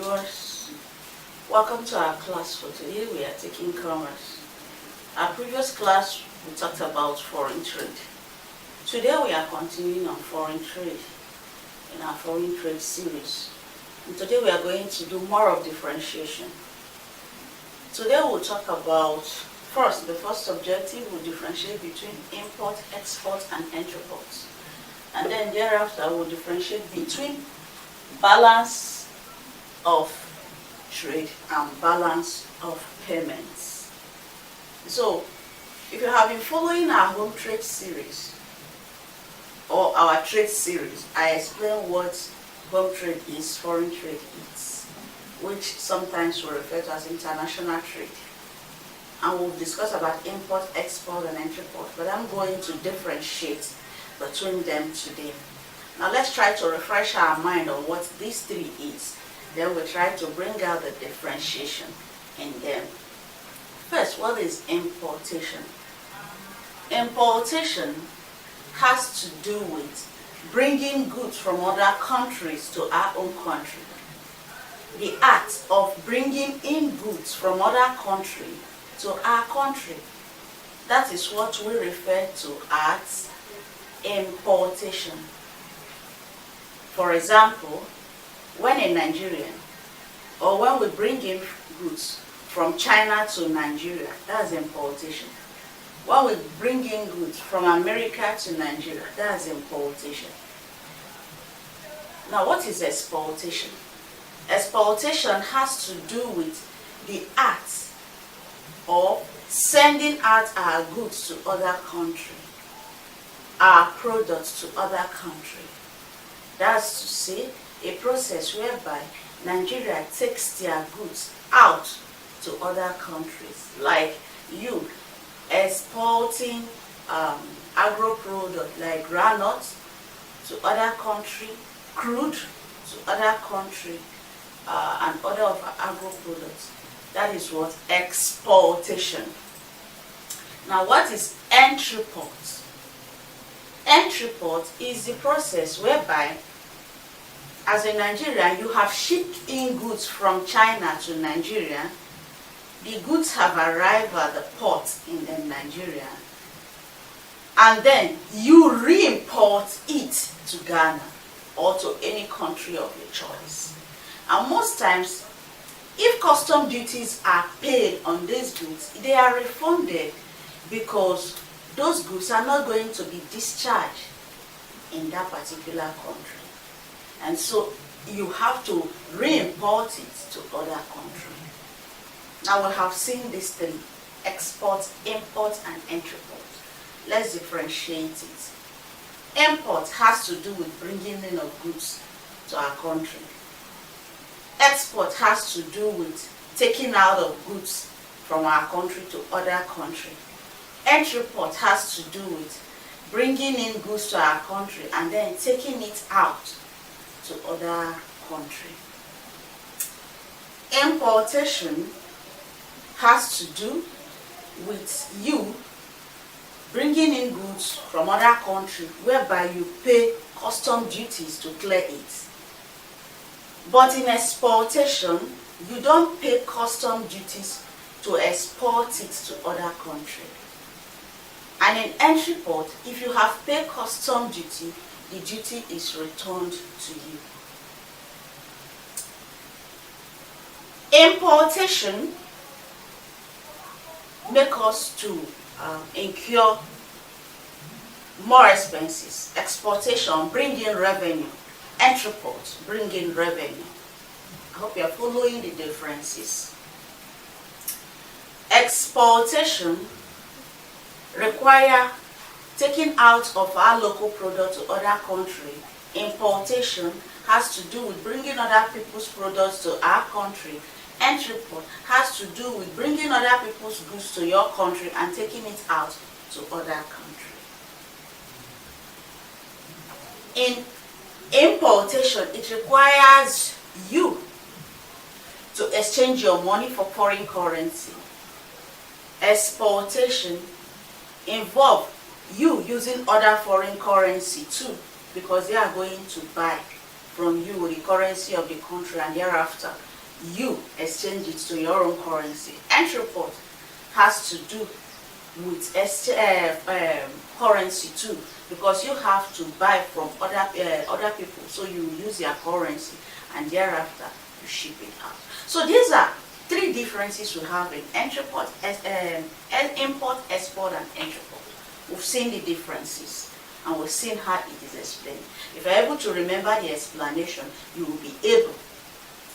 viewers, welcome to our class for today. We are taking commerce. Our previous class we talked about foreign trade. Today we are continuing on foreign trade in our foreign trade series. And today we are going to do more of differentiation. Today we'll talk about the first objective will differentiate between import, export and entreport. And then thereafter we'll differentiate between balance of trade and balance of payments. So if you have been following our home trade series or our trade series, I explain what home trade is, foreign trade is, which sometimes we refer to as international trade. And we'll discuss about import, export and entreport, but I'm going to differentiate between them today. Now let's try to refresh our mind on what these three is. Then we'll try to bring out the differentiation in them. First, what is importation? Importation has to do with bringing goods from other countries to our own country. The act of bringing in goods from other country to our country. That is what we refer to as importation. For example, when a Nigerian or when we bring in goods from China to Nigeria, that's importation. When we bring in goods from America to Nigeria, that's importation. Now, what is exportation? Exportation has to do with the act of sending out our goods to other country, our products to other country. That's to say, a process whereby Nigeria takes their goods out to other countries, like you exporting agro product like groundnut to other country, crude to other country, and other of our agro products. That is what exportation. Now, what is entreport? Entreport is the process whereby, as a Nigerian, you have shipped in goods from China to Nigeria. The goods have arrived at the port in Nigeria, and then you re-import it to Ghana or to any country of your choice. And most times, if custom duties are paid on these goods, they are refunded because those goods are not going to be discharged in that particular country. And so you have to re-import it to other countries. Now we have seen these three: export, import and entreport. Let's differentiate it. Import has to do with bringing in of goods to our country. Export has to do with taking out of goods from our country to other country. Entreport has to do with bringing in goods to our country and then taking it out to other country. Importation has to do with you bringing in goods from other country whereby you pay custom duties to clear it. But in exportation, you don't pay custom duties to export it to other country. And in entreport, if you have paid custom duty, the duty is returned to you. Importation makes us to incur more expenses. Exportation bring in revenue. Entreport bring in revenue. I hope you are following the differences. Exportation require taking out of our local product to other country. Importation has to do with bringing other people's products to our country. Entreport has to do with bringing other people's goods to your country and taking it out to other country. In importation, it requires you to exchange your money for foreign currency. Exportation involves you using other foreign currency too, because they are going to buy from you the currency of the country and thereafter you exchange it to your own currency. Entreport has to do with currency too, because you have to buy from other people, so you use their currency and thereafter you ship it out. So these are three differences we have in entreport, import, export, and entreport. We've seen the differences and we've seen how it is explained. If you're able to remember the explanation, you will be able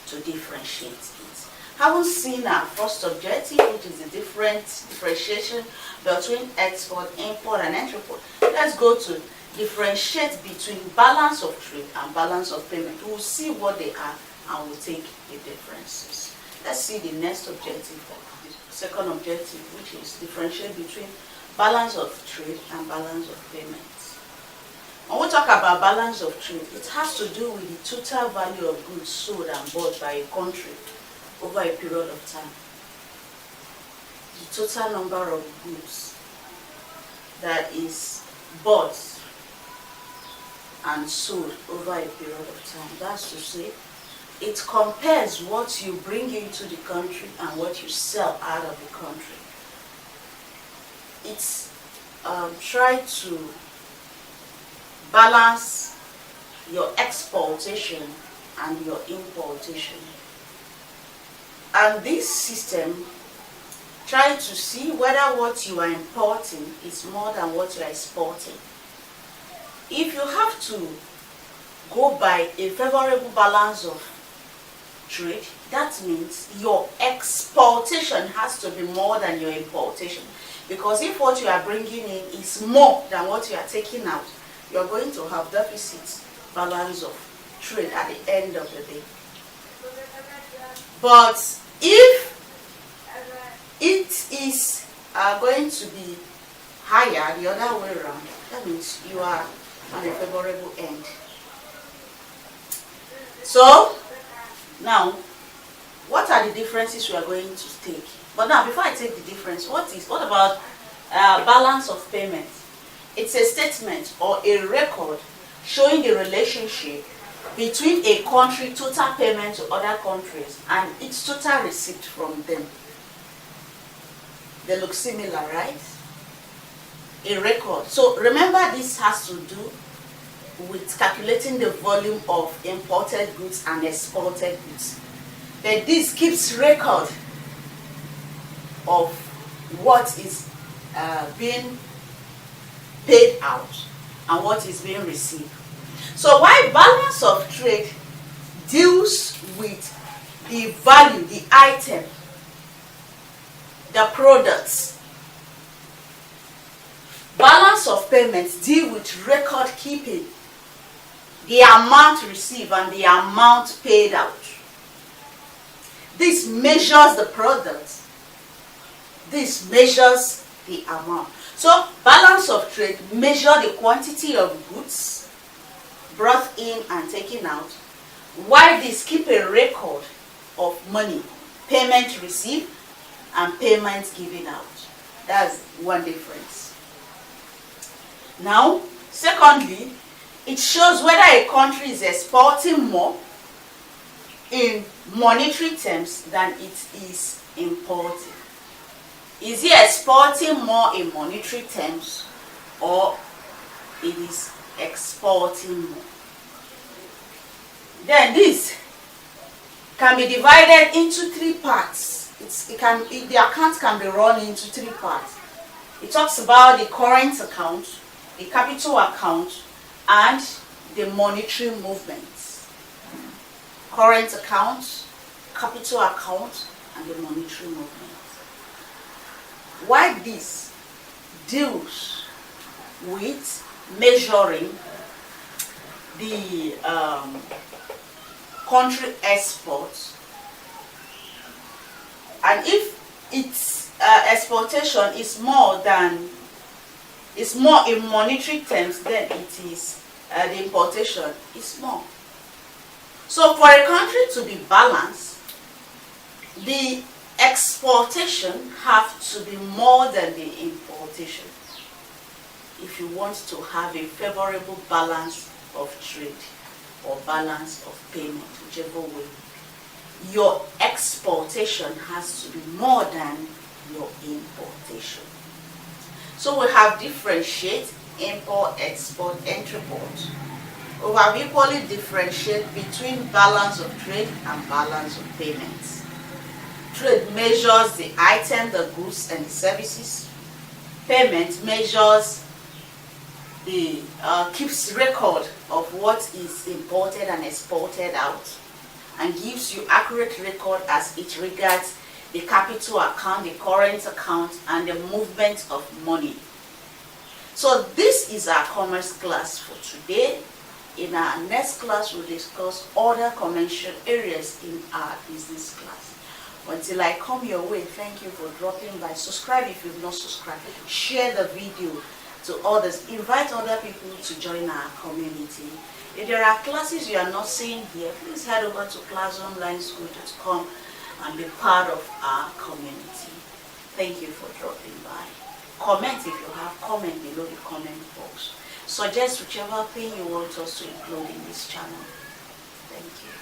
to differentiate it. Having seen our first objective, which is the differentiation between export, import, and entreport, let's go to differentiate between balance of trade and balance of payment. We'll see what they are and we'll take the differences. Let's see the next objective, the second objective, which is differentiate between balance of trade and balance of payment. When we talk about balance of trade, it has to do with the total value of goods sold and bought by a country over a period of time. The total number of goods that is bought and sold over a period of time. That's to say, it compares what you bring into the country and what you sell out of the country. It's try to balance your exportation and your importation. And this system try to see whether what you are importing is more than what you are exporting. If you have to go by a favorable balance of trade, that means your exportation has to be more than your importation. Because if what you are bringing in is more than what you are taking out, you are going to have deficit balance of trade at the end of the day. But if it is going to be higher the other way around, that means you are on a favorable end. So now, what are the differences we are going to take? But now, before I take the difference, what about balance of payment? It's a statement or a record showing the relationship between a country total payment to other countries and its total receipt from them. They look similar, right? A record. So remember, this has to do with calculating the volume of imported goods and exported goods. But this keeps record of what is being paid out and what is being received. So while balance of trade deals with the value, the item, the products, balance of payments deal with record keeping, the amount received and the amount paid out. This measures the product. This measures the amount. So balance of trade measure the quantity of goods brought in and taken out, while this keep a record of money, payment received and payment given out. That's one difference. Now, secondly, it shows whether a country is exporting more in monetary terms than it is importing. Is he exporting more in monetary terms, or it is exporting more? Then this can be divided into three parts. The account can be run into three parts. It talks about the current account, the capital account, and the monetary movements. Current account, capital account, and the monetary movement. Why this deals with measuring the country exports, and if its exportation is more in monetary terms, then it is the importation is more. So for a country to be balanced, the exportation have to be more than the importation if you want to have a favorable balance of trade or balance of payment, whichever way your exportation has to be more than your importation. So we have differentiate, import, export, entreport. We have equally differentiate between balance of trade and balance of payments. Trade measures the item, the goods, and the services. Payment measures keeps record of what is imported and exported out, and gives you accurate record as it regards the capital account, the current account, and the movement of money. So this is our commerce class for today. In our next class, we'll discuss other commercial areas in our business class. Until I come your way, thank you for dropping by. Subscribe if you've not subscribed. Share the video to others. Invite other people to join our community. If there are classes you are not seeing here, please head over to classonlineschool.com and be part of our community. Thank you for dropping by. Comment if you have comment below the comment box. Suggest whichever thing you want us to include in this channel. Thank you.